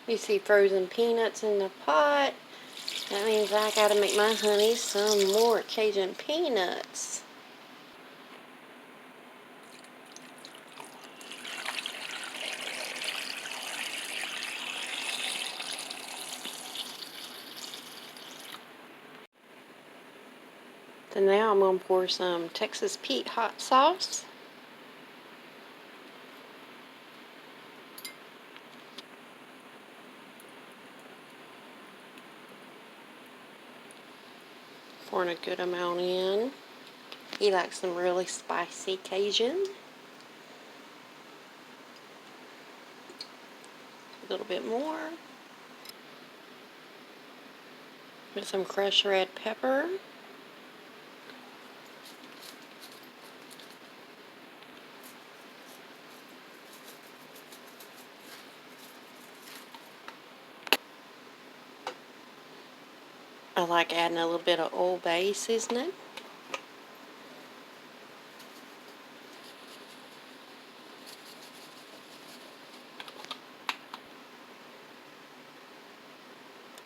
You see frozen peanuts in the pot. That means I gotta make my honey some more Cajun peanuts. So now I'm going to pour some Texas Pete hot sauce. Pouring a good amount in. He likes some really spicy Cajun. A little bit more. With some crushed red pepper. I like adding a little bit of Old Bay seasoning.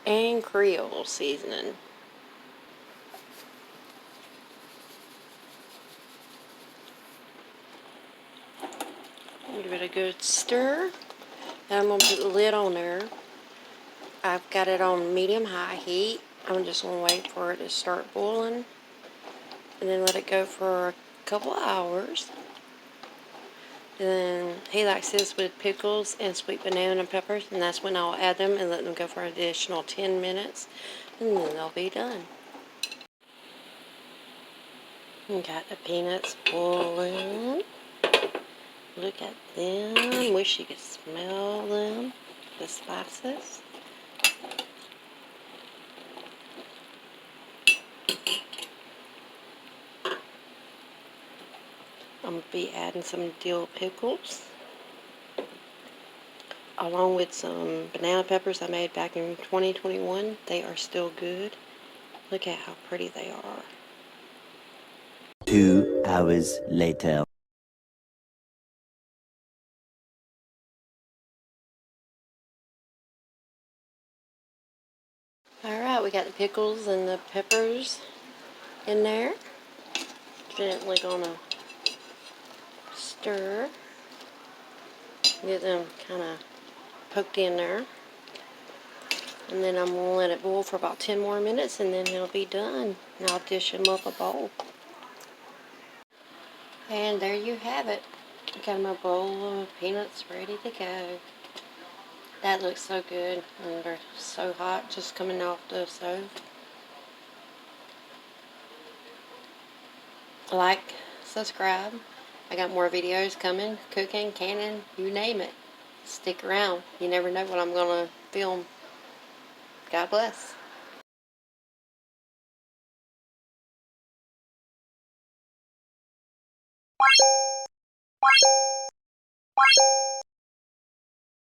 And Creole seasoning. Give it a good stir. Now I'm going to put the lid on there. I've got it on medium-high heat. I'm just going to wait for it to start boiling. And then let it go for a couple hours. And then he likes this with pickles and sweet banana peppers. And that's when I'll add them and let them go for an additional 10 minutes. And then they'll be done. And got the peanuts boiling. Look at them. Wish you could smell them. The spices. I'm going to be adding some dill pickles. Along with some banana peppers I made back in 2021. They are still good. Look at how pretty they are. 2 hours later. Alright, we got the pickles and the peppers in there. Gently gonna stir. Get them kind of poked in there. And then I'm going to let it boil for about 10 more minutes and then it'll be done. And I'll dish them up a bowl. And there you have it. Got my bowl of peanuts ready to go. That looks so good. And they're so hot just coming off the stove. Like, subscribe. I got more videos coming. Cooking, canning, you name it. Stick around. You never know what I'm going to film. God bless.